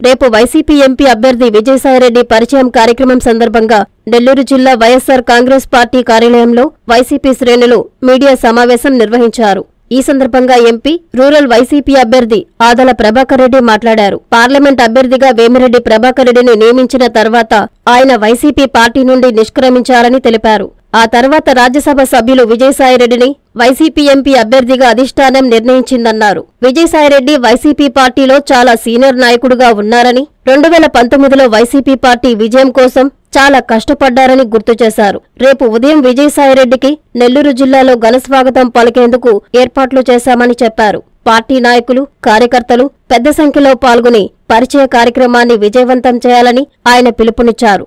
రేపు YCP MP అభ్యర్థి విజయసాయిరెడ్డి పరిచయం కార్యక్రమం సందర్భంగా నెల్లూరు జిల్లా వైఎస్సార్ కాంగ్రెస్ పార్టీ కార్యాలయంలో వైసీపీ శ్రేణులు మీడియా సమావేశం నిర్వహించారు. ఈ సందర్భంగా ఎంపీ రూరల్ వైసీపీ అభ్యర్థి ఆదల ప్రభాకర్ రెడ్డి మాట్లాడారు. పార్లమెంట్ అభ్యర్థిగా వేమిరెడ్డి ప్రభాకర్ రెడ్డిని నియమించిన తర్వాత ఆయన వైసీపీ పార్టీ నుండి నిష్క్రమించారని తెలిపారు. ఆ తర్వాత రాజ్యసభ సభ్యులు విజయసాయిరెడ్డిని వైసీపీ ఎంపీ అభ్యర్థిగా అధిష్టానం నిర్ణయించిందన్నారు. విజయసాయిరెడ్డి వైసీపీ పార్టీలో చాలా సీనియర్ నాయకుడుగా ఉన్నారని, 2019లో వైసీపీ పార్టీ విజయం కోసం చాలా కష్టపడ్డారని గుర్తు చేశారు. రేపు ఉదయం విజయసాయిరెడ్డికి నెల్లూరు జిల్లాలో ఘనస్వాగతం పలికేందుకు ఏర్పాట్లు చేశామని చెప్పారు. పార్టీ నాయకులు, కార్యకర్తలు పెద్ద సంఖ్యలో పాల్గొని పరిచయ కార్యక్రమాన్ని విజయవంతం చేయాలని ఆయన పిలుపునిచ్చారు.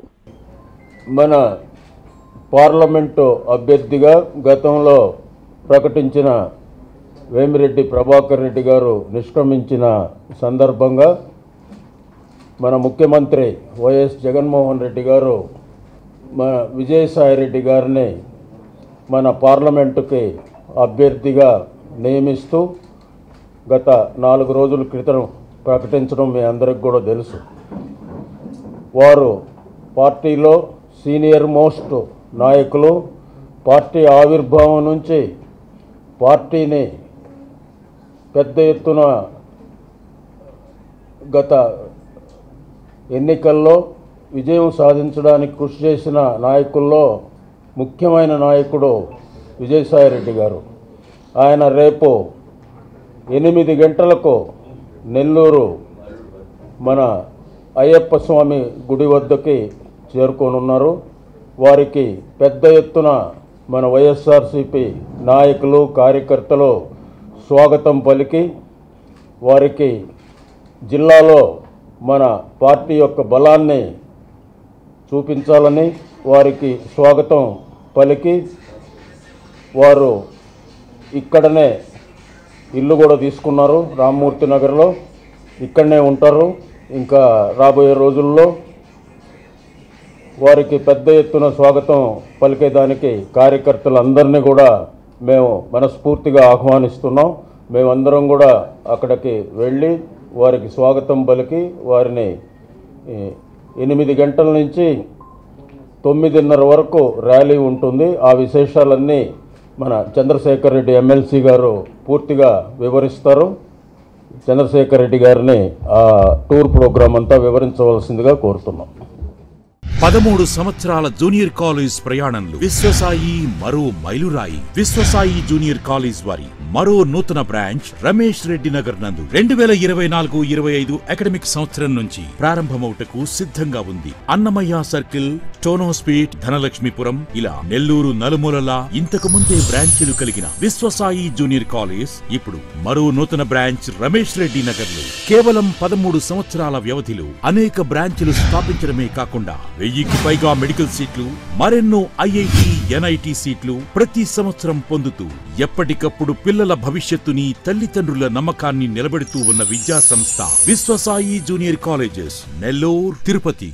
మన పార్లమెంటు అభ్యర్థిగా గతంలో ప్రకటించిన వేమిరెడ్డి ప్రభాకర్ రెడ్డి గారు నిష్క్రమించిన సందర్భంగా మన ముఖ్యమంత్రి వైఎస్ జగన్మోహన్ రెడ్డి గారు మన విజయసాయిరెడ్డి గారిని మన పార్లమెంటుకి అభ్యర్థిగా నియమిస్తూ గత 4 రోజుల క్రితం ప్రకటించడం మీ అందరికి కూడా తెలుసు. వారు పార్టీలో సీనియర్ మోస్ట్ నాయకులు. పార్టీ ఆవిర్భావం నుంచి పార్టీని పెద్ద ఎత్తున గత ఎన్నికల్లో విజయం సాధించడానికి కృషి చేసిన నాయకుల్లో ముఖ్యమైన నాయకుడు విజయసాయిరెడ్డి గారు. ఆయన రేపు 8 గంటలకు నెల్లూరు మన అయ్యప్ప స్వామి గుడి వద్దకి చేరుకోనున్నారు. వారికి పెద్ద ఎత్తున మన వైఎస్ఆర్సీపీ నాయకులు, కార్యకర్తలు స్వాగతం పలికి వారికి జిల్లాలో మన పార్టీ యొక్క బలాన్ని చూపించాలని వారికి స్వాగతం పలికి వారు ఇక్కడనే ఇల్లు కూడా తీసుకున్నారు. రామ్మూర్తి నగర్లో ఇక్కడనే ఉంటారు. ఇంకా రాబోయే రోజుల్లో వారికి పెద్ద ఎత్తున స్వాగతం పలికేదానికి కార్యకర్తలందరినీ కూడా మేము మనస్ఫూర్తిగా ఆహ్వానిస్తున్నాం. మేమందరం కూడా అక్కడికి వెళ్ళి వారికి స్వాగతం పలికి వారిని 8 గంటల నుంచి 9:30 వరకు ర్యాలీ ఉంటుంది. ఆ విశేషాలన్నీ మన చంద్రశేఖర్ రెడ్డి ఎమ్మెల్సీ గారు పూర్తిగా వివరిస్తారు. చంద్రశేఖర్ రెడ్డి గారిని ఆ టూర్ ప్రోగ్రాం అంతా వివరించవలసిందిగా కోరుతున్నాం. 13 సంవత్సరాల జూనియర్ కాలేజ్ ప్రయాణంలో విశ్వసాయి మరో మైలురాయి. విశ్వసాయి జూనియర్ కాలేజ్ వారి మరో నూతన బ్రాంచ్ రమేష్ రెడ్డి నగర్ నందు 2024-25 అకాడమిక్ సంవత్సరం నుంచి ప్రారంభమవుటకు సిద్ధంగా ఉంది. అన్నమయ్య సర్కిల్, టోనోస్పీట్, ధనలక్ష్మీపురం ఇలా నెల్లూరు నలుమూలలా ఇంతకు ముందే బ్రాంచీలు కలిగిన విశ్వసాయి జూనియర్ కాలేజ్ ఇప్పుడు మరో నూతన బ్రాంచ్ రమేష్ రెడ్డి నగర్ లో కేవలం 13 సంవత్సరాల వ్యవధిలో అనేక బ్రాంచీలు స్థాపించడమే కాకుండా 1000కి పైగా మెడికల్ సీట్లు, మరెన్నో ఐఐటి, ఎన్ఐటి సీట్లు ప్రతి సంవత్సరం పొందుతూ ఎప్పటికప్పుడు పిల్లల భవిష్యత్తుని, తల్లిదండ్రుల నమ్మకాన్ని నిలబెడుతూ ఉన్న విద్యా సంస్థ విశ్వసాయి జూనియర్ కాలేజెస్, నెల్లూరు, తిరుపతి.